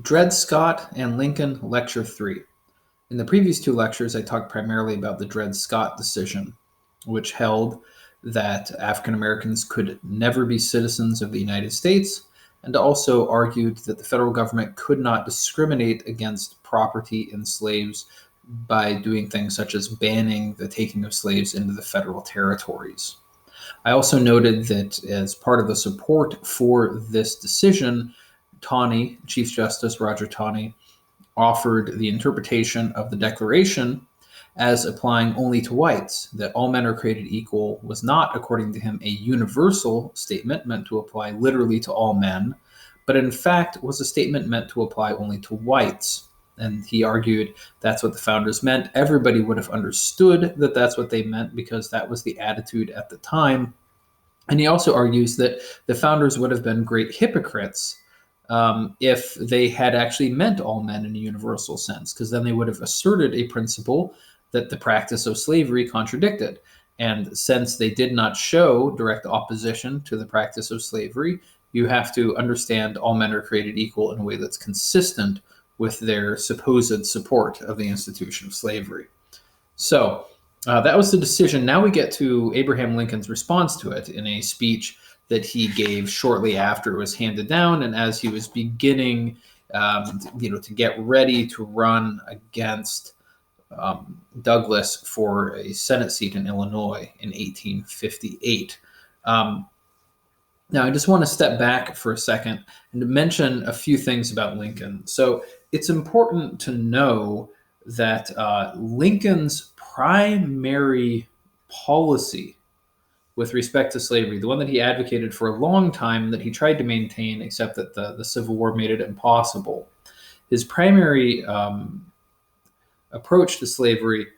Dred Scott and Lincoln, Lecture 3. In the previous two lectures, I talked primarily about the Dred Scott decision, which held that African Americans could never be citizens of the United States, and also argued that the federal government could not discriminate against property in slaves by doing things such as banning the taking of slaves into the federal territories. I also noted that as part of the support for this decision, Chief Justice Roger Taney, offered the interpretation of the Declaration as applying only to whites, that all men are created equal was not, according to him, a universal statement meant to apply literally to all men, but in fact was a statement meant to apply only to whites. And he argued that's what the founders meant. Everybody would have understood that that's what they meant because that was the attitude at the time. And he also argues that the founders would have been great hypocrites if they had actually meant all men in a universal sense, because then they would have asserted a principle that the practice of slavery contradicted. And since they did not show direct opposition to the practice of slavery, you have to understand all men are created equal in a way that's consistent with their supposed support of the institution of slavery. So that was the decision. Now we get to Abraham Lincoln's response to it in a speech that he gave shortly after it was handed down, and as he was beginning, to get ready to run against Douglas for a Senate seat in Illinois in 1858. Now, I just want to step back for a second and to mention a few things about Lincoln. So it's important to know that Lincoln's primary policy with respect to slavery, the one that he advocated for a long time, that he tried to maintain, except that the Civil War made it impossible. His primary approach to slavery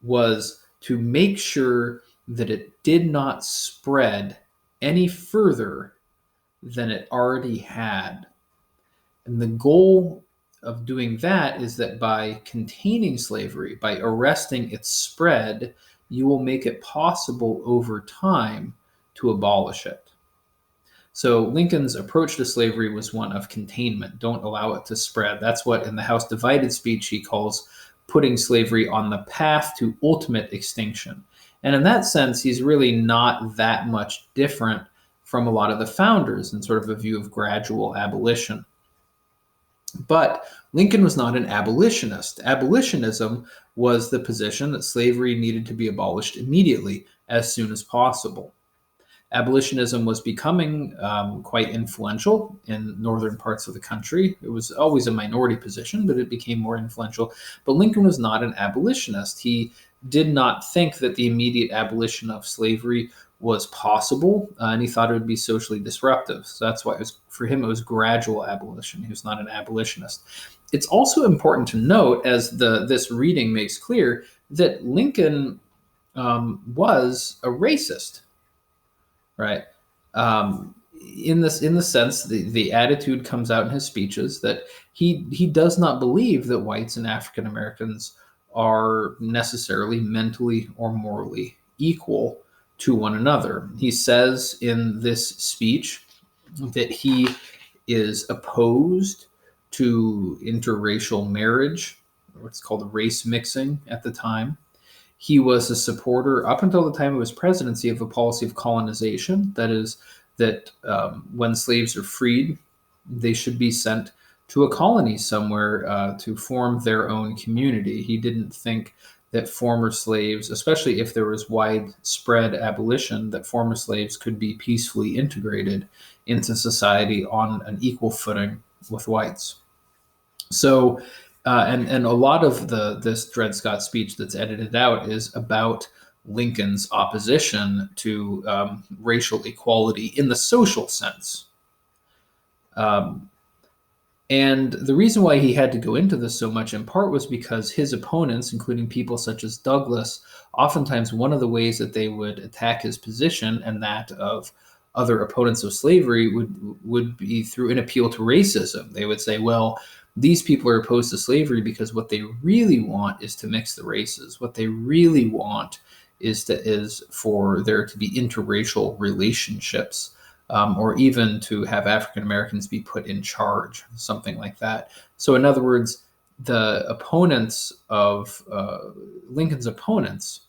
was to make sure that it did not spread any further than it already had. And the goal of doing that is that by containing slavery, by arresting its spread, you will make it possible over time to abolish it. So Lincoln's approach to slavery was one of containment. Don't allow it to spread. That's what in the House Divided speech he calls putting slavery on the path to ultimate extinction. And in that sense, he's really not that much different from a lot of the founders in sort of a view of gradual abolition. But Lincoln was not an abolitionist. Abolitionism was the position that slavery needed to be abolished immediately, as soon as possible. Abolitionism was becoming quite influential in northern parts of the country. It was always a minority position, but it became more influential. But Lincoln was not an abolitionist. He did not think that the immediate abolition of slavery was possible, and he thought it would be socially disruptive. So that's why for him it was gradual abolition. He was not an abolitionist. It's also important to note, as this reading makes clear, that Lincoln was a racist, right? In the sense, the attitude comes out in his speeches that he does not believe that whites and African Americans are necessarily mentally or morally equal to one another. He says in this speech that he is opposed to interracial marriage, what's called race mixing at the time. He was a supporter, up until the time of his presidency, of a policy of colonization. That is, that when slaves are freed, they should be sent to a colony somewhere to form their own community. He didn't think that former slaves, especially if there was widespread abolition, that former slaves could be peacefully integrated into society on an equal footing with whites. So, and a lot of this Dred Scott speech that's edited out is about Lincoln's opposition to racial equality in the social sense. And the reason why he had to go into this so much in part was because his opponents, including people such as Douglas, oftentimes one of the ways that they would attack his position and that of other opponents of slavery would be through an appeal to racism. They would say, well, these people are opposed to slavery because what they really want is to mix the races. What they really want is for there to be interracial relationships or even to have African Americans be put in charge, something like that. So, in other words, the opponents of Lincoln's opponents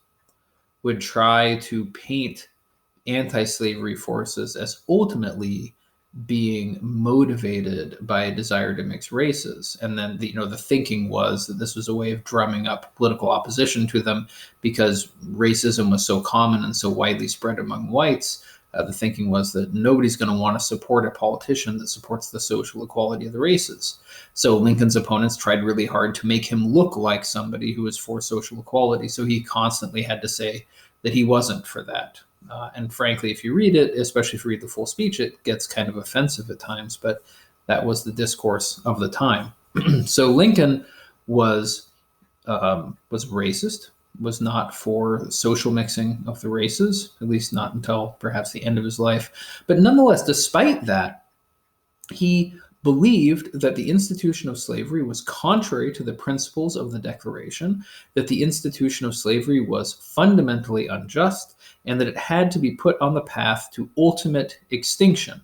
would try to paint anti-slavery forces as ultimately being motivated by a desire to mix races. And then the thinking was that this was a way of drumming up political opposition to them because racism was so common and so widely spread among whites. The thinking was that nobody's going to want to support a politician that supports the social equality of the races. So Lincoln's opponents tried really hard to make him look like somebody who was for social equality. So he constantly had to say that he wasn't for that. And frankly, if you read it, especially if you read the full speech, it gets kind of offensive at times, but that was the discourse of the time. So Lincoln was racist, was not for social mixing of the races, at least not until perhaps the end of his life. But nonetheless, despite that, he believed that the institution of slavery was contrary to the principles of the Declaration, that the institution of slavery was fundamentally unjust, and that it had to be put on the path to ultimate extinction.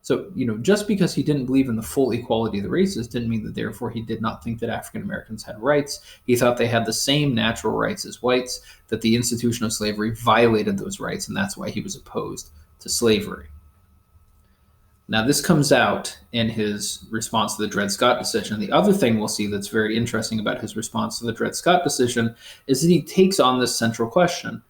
So, just because he didn't believe in the full equality of the races didn't mean that therefore he did not think that African Americans had rights. He thought they had the same natural rights as whites, that the institution of slavery violated those rights, and that's why he was opposed to slavery. Now, this comes out in his response to the Dred Scott decision. The other thing we'll see that's very interesting about his response to the Dred Scott decision is that he takes on this central question.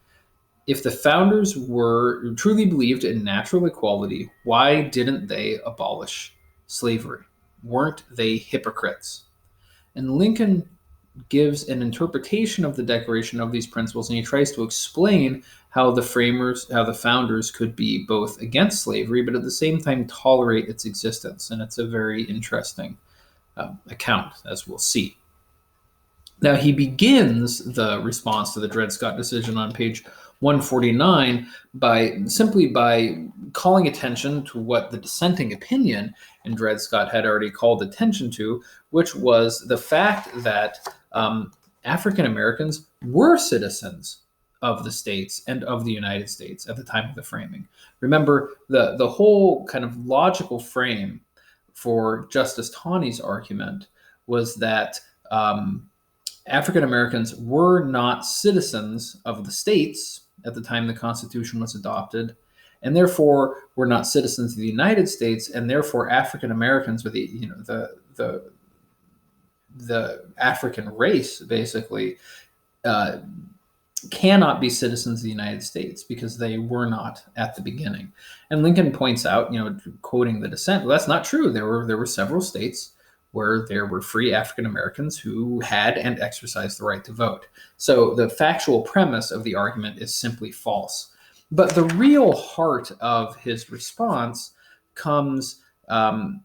If the founders truly believed in natural equality, why didn't they abolish slavery? Weren't they hypocrites? And Lincoln gives an interpretation of the Declaration of these principles, and he tries to explain how the founders could be both against slavery, but at the same time tolerate its existence. And it's a very interesting account, as we'll see. Now, he begins the response to the Dred Scott decision on page 149 by calling attention to what the dissenting opinion in Dred Scott had already called attention to, which was the fact that African Americans were citizens of the states and of the United States at the time of the framing. Remember, the whole kind of logical frame for Justice Taney's argument was that African Americans were not citizens of the states at the time the Constitution was adopted, and therefore were not citizens of the United States, and therefore African Americans, or the African race, basically, cannot be citizens of the United States because they were not at the beginning. And Lincoln points out, quoting the dissent, well, that's not true. There were several states where there were free African Americans who had and exercised the right to vote. So the factual premise of the argument is simply false. But the real heart of his response comes on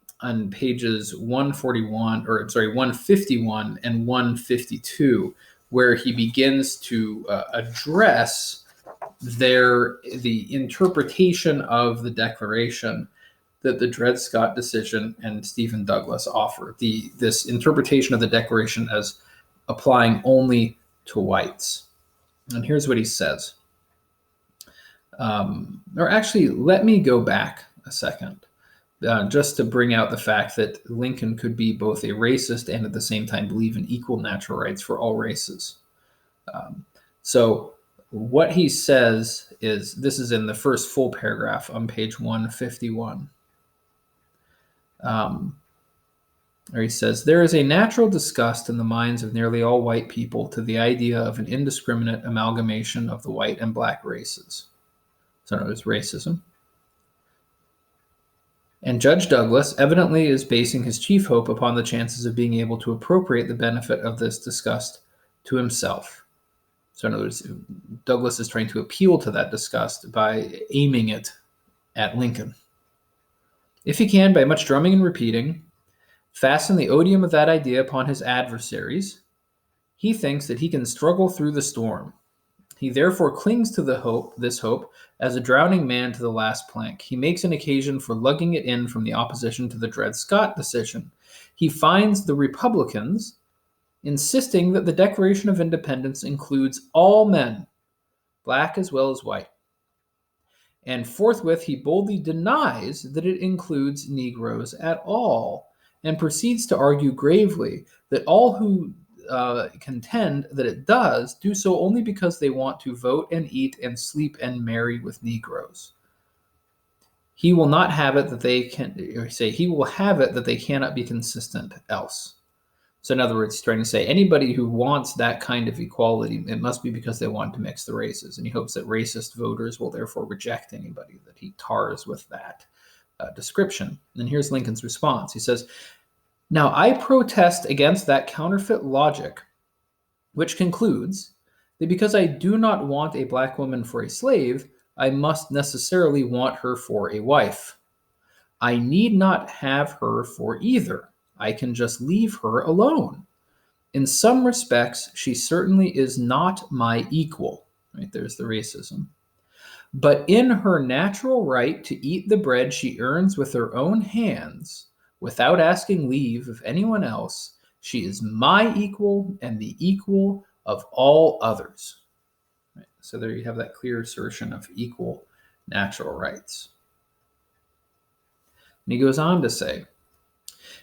pages 151 and 152, where he begins to address the interpretation of the Declaration that the Dred Scott decision and Stephen Douglas offer. This interpretation of the Declaration as applying only to whites. And here's what he says. Or actually, let me go back a second, just to bring out the fact that Lincoln could be both a racist and at the same time believe in equal natural rights for all races. So what he says is, this is in the first full paragraph on page 151. Where he says, there is a natural disgust in the minds of nearly all white people to the idea of an indiscriminate amalgamation of the white and black races. So known as racism. And Judge Douglas evidently is basing his chief hope upon the chances of being able to appropriate the benefit of this disgust to himself. So in other words, Douglas is trying to appeal to that disgust by aiming it at Lincoln. If he can, by much drumming and repeating, fasten the odium of that idea upon his adversaries, he thinks that he can struggle through the storm. He therefore clings to this hope as a drowning man to the last plank. He makes an occasion for lugging it in from the opposition to the Dred Scott decision. He finds the Republicans insisting that the Declaration of Independence includes all men, black as well as white. And forthwith he boldly denies that it includes Negroes at all, and proceeds to argue gravely that all who contend that it does do so only because they want to vote and eat and sleep and marry with Negroes. He will not have it that they can, or say he will have it that they cannot be consistent else. So in other words, he's trying to say anybody who wants that kind of equality, it must be because they want to mix the races. And he hopes that racist voters will therefore reject anybody that he tars with that description. And here's Lincoln's response. He says, "Now I protest against that counterfeit logic, which concludes that because I do not want a black woman for a slave, I must necessarily want her for a wife. I need not have her for either. I can just leave her alone. In some respects, she certainly is not my equal." Right, there's the racism. "But in her natural right to eat the bread she earns with her own hands, without asking leave of anyone else, she is my equal and the equal of all others." Right, so there you have that clear assertion of equal natural rights. And he goes on to say,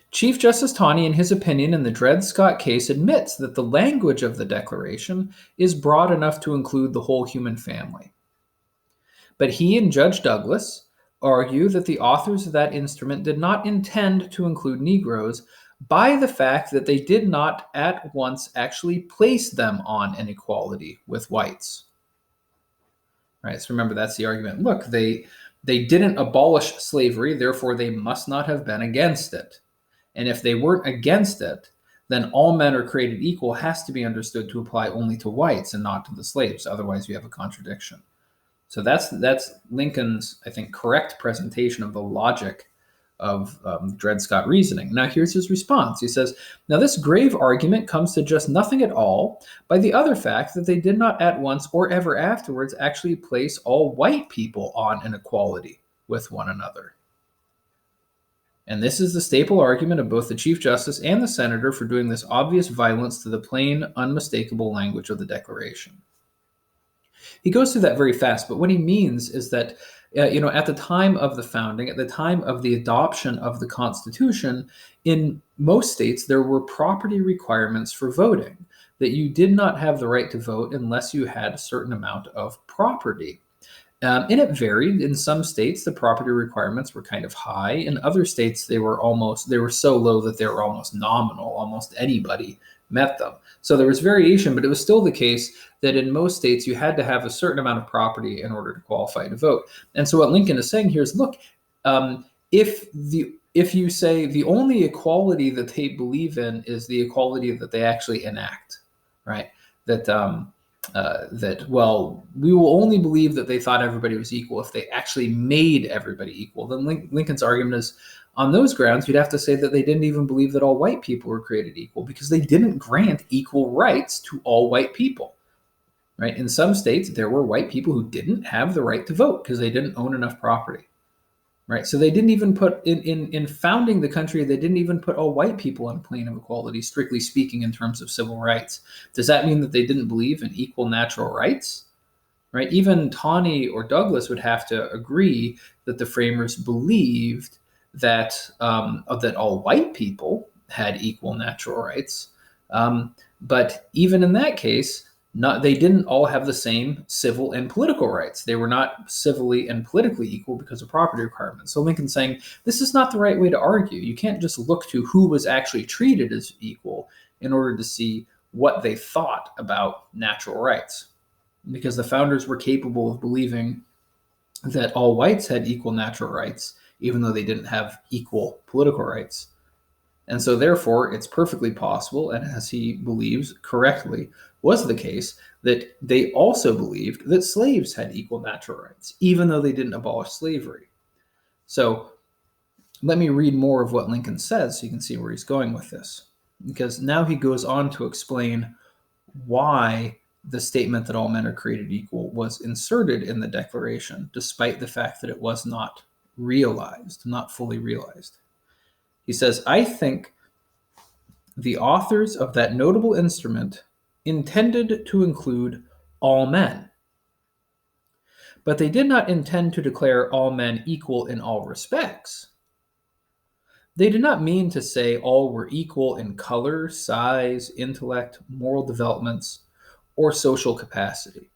Chief Justice Taney, in his opinion in the Dred Scott case, admits that the language of the Declaration is broad enough to include the whole human family. But he and Judge Douglas argue that the authors of that instrument did not intend to include Negroes by the fact that they did not at once actually place them on an equality with whites. Right, so remember, that's the argument. Look, they didn't abolish slavery, therefore they must not have been against it. And if they weren't against it, then all men are created equal has to be understood to apply only to whites and not to the slaves. Otherwise, you have a contradiction. So that's Lincoln's, I think, correct presentation of the logic of Dred Scott reasoning. Now, here's his response. He says, "Now this grave argument comes to just nothing at all by the other fact that they did not at once or ever afterwards actually place all white people on an equality with one another. And this is the staple argument of both the Chief Justice and the Senator for doing this obvious violence to the plain, unmistakable language of the Declaration." He goes through that very fast, but what he means is that, at the time of the founding, at the time of the adoption of the Constitution, in most states, there were property requirements for voting, that you did not have the right to vote unless you had a certain amount of property. And it varied. In some states, the property requirements were kind of high. In other states, they were so low that they were almost nominal. Almost anybody met them. So there was variation, but it was still the case that in most states, you had to have a certain amount of property in order to qualify to vote. And so what Lincoln is saying here is, look, if you say the only equality that they believe in is the equality that they actually enact, right? Well, we will only believe that they thought everybody was equal if they actually made everybody equal. Then Lincoln's argument is, on those grounds, you'd have to say that they didn't even believe that all white people were created equal because they didn't grant equal rights to all white people, right? In some states, there were white people who didn't have the right to vote because they didn't own enough property, right? So they didn't even put, in founding the country, they didn't even put all white people on a plane of equality, strictly speaking, in terms of civil rights. Does that mean that they didn't believe in equal natural rights? Right? Even Taney or Douglas would have to agree that the framers believed that all white people had equal natural rights. But even in that case, they didn't all have the same civil and political rights. They were not civilly and politically equal because of property requirements. So Lincoln's saying, this is not the right way to argue. You can't just look to who was actually treated as equal in order to see what they thought about natural rights. Because the founders were capable of believing that all whites had equal natural rights, even though they didn't have equal political rights. And so therefore, it's perfectly possible, and as he believes correctly was the case, that they also believed that slaves had equal natural rights, even though they didn't abolish slavery. So let me read more of what Lincoln says so you can see where he's going with this. Because now he goes on to explain why the statement that all men are created equal was inserted in the Declaration, despite the fact that it was not realized, not fully realized. He says, "I think the authors of that notable instrument intended to include all men. But they did not intend to declare all men equal in all respects. They did not mean to say all were equal in color, size, intellect, moral developments, or social capacity.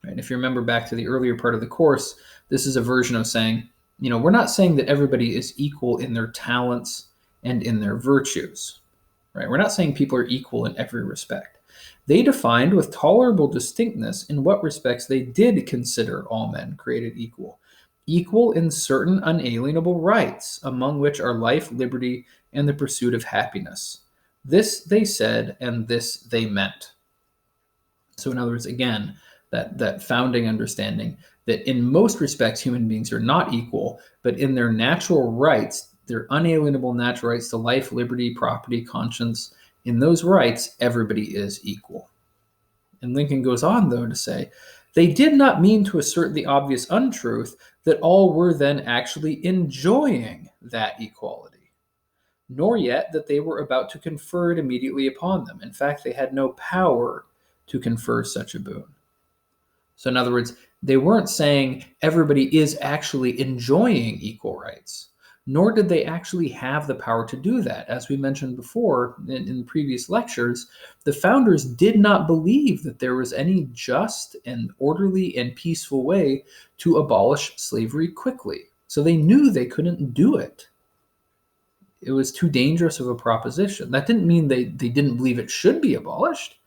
And if you remember back to the earlier part of the course, this is a version of saying, we're not saying that everybody is equal in their talents and in their virtues. Right? We're not saying people are equal in every respect. They defined with tolerable distinctness in what respects they did consider all men created equal. Equal in certain unalienable rights, among which are life, liberty, and the pursuit of happiness. This they said, and this they meant. So in other words, again, that founding understanding that in most respects human beings are not equal, but in their natural rights, their unalienable natural rights to life, liberty, property, conscience, in those rights, everybody is equal. And Lincoln goes on, though, to say, they did not mean to assert the obvious untruth that all were then actually enjoying that equality, nor yet that they were about to confer it immediately upon them. In fact, they had no power to confer such a boon. So in other words, they weren't saying everybody is actually enjoying equal rights, nor did they actually have the power to do that. As we mentioned before in previous lectures, the founders did not believe that there was any just and orderly and peaceful way to abolish slavery quickly. So they knew they couldn't do it. It was too dangerous of a proposition. That didn't mean they didn't believe it should be abolished.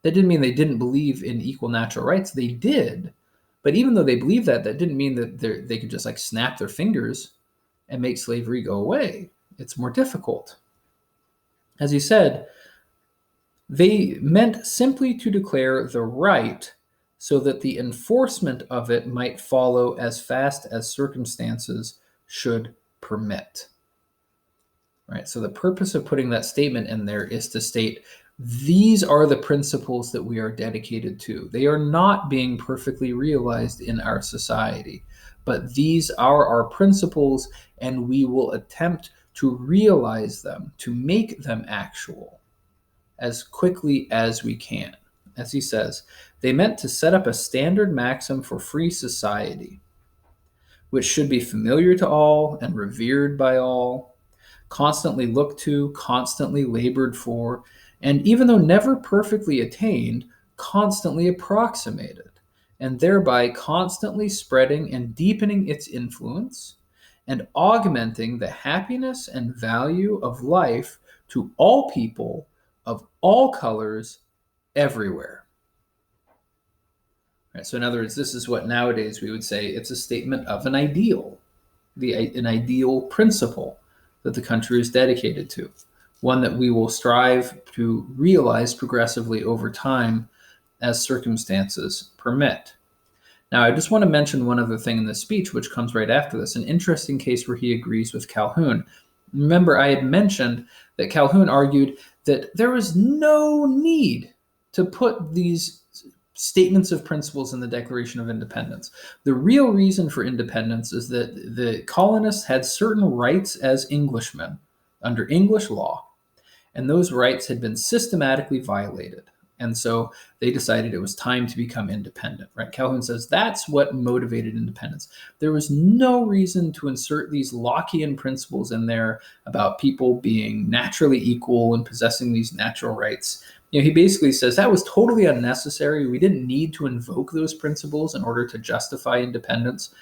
That didn't mean they didn't believe in equal natural rights. They did. But even though they believed that didn't mean that they could just like snap their fingers and make slavery go away. It's more difficult. As he said, they meant simply to declare the right so that the enforcement of it might follow as fast as circumstances should permit. Right? So the purpose of putting that statement in there is to state these are the principles that we are dedicated to. They are not being perfectly realized in our society, but these are our principles, and we will attempt to realize them, to make them actual as quickly as we can. As he says, they meant to set up a standard maxim for free society, which should be familiar to all and revered by all, constantly looked to, constantly labored for, and even though never perfectly attained, constantly approximated, and thereby constantly spreading and deepening its influence and augmenting the happiness and value of life to all people of all colors everywhere. Right, so in other words, this is what nowadays we would say it's a statement of an ideal, an ideal principle that the country is dedicated to, one that we will strive to realize progressively over time as circumstances permit. Now, I just want to mention one other thing in this speech, which comes right after this, an interesting case where he agrees with Calhoun. Remember, I had mentioned that Calhoun argued that there was no need to put these statements of principles in the Declaration of Independence. The real reason for independence is that the colonists had certain rights as Englishmen under English law, and those rights had been systematically violated. And so they decided it was time to become independent, right? Calhoun says that's what motivated independence. There was no reason to insert these Lockean principles in there about people being naturally equal and possessing these natural rights. He basically says that was totally unnecessary. We didn't need to invoke those principles in order to justify independence.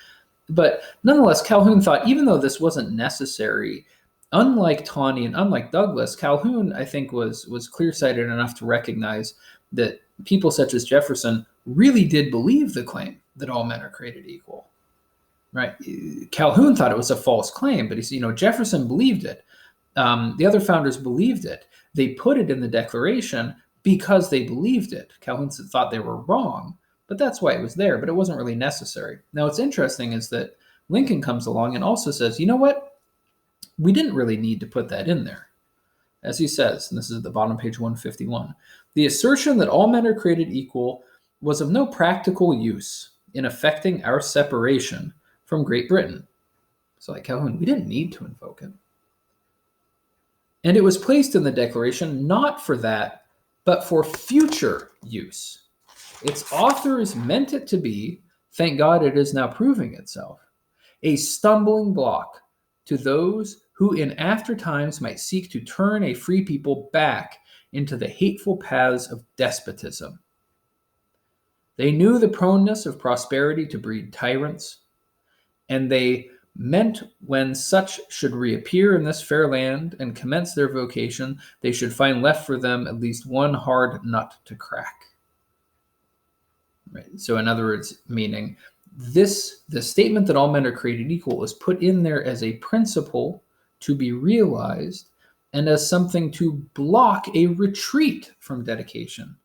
But nonetheless, Calhoun thought even though this wasn't necessary, unlike Tawney and unlike Douglas, Calhoun, I think, was clear-sighted enough to recognize that people such as Jefferson really did believe the claim that all men are created equal. Right? Calhoun thought it was a false claim, but Jefferson believed it. The other founders believed it. They put it in the Declaration because they believed it. Calhoun thought they were wrong, but that's why it was there, but it wasn't really necessary. Now, what's interesting is that Lincoln comes along and also says, you know what? We didn't really need to put that in there. As he says, and this is at the bottom of page 151, the assertion that all men are created equal was of no practical use in effecting our separation from Great Britain. So like Calhoun, we didn't need to invoke it. And it was placed in the Declaration not for that, but for future use. Its authors meant it to be Thank God it is now proving itself a stumbling block to those who in after times might seek to turn a free people back into the hateful paths of despotism. They knew the proneness of prosperity to breed tyrants, and they meant when such should reappear in this fair land and commence their vocation, they should find left for them at least one hard nut to crack. Right. So, in other words, meaning the statement that all men are created equal is put in there as a principle to be realized and as something to block a retreat from dedication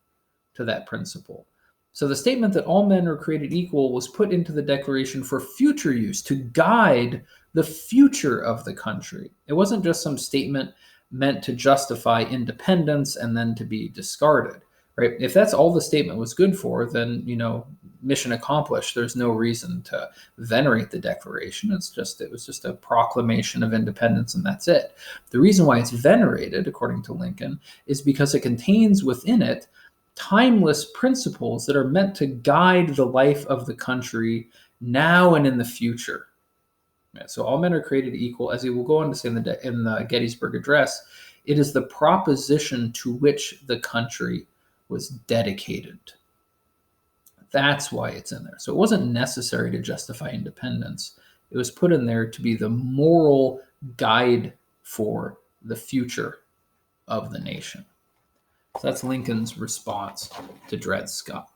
to that principle. So the statement that all men are created equal was put into the Declaration for future use, to guide the future of the country. It wasn't just some statement meant to justify independence and then to be discarded, right? If that's all the statement was good for, then, mission accomplished. There's no reason to venerate the Declaration. It was just a proclamation of independence, and that's it. The reason why it's venerated, according to Lincoln, is because it contains within it timeless principles that are meant to guide the life of the country now and in the future. So all men are created equal, as he will go on to say in the Gettysburg Address. It is the proposition to which the country was dedicated. That's why it's in there. So it wasn't necessary to justify independence. It was put in there to be the moral guide for the future of the nation. So that's Lincoln's response to Dred Scott.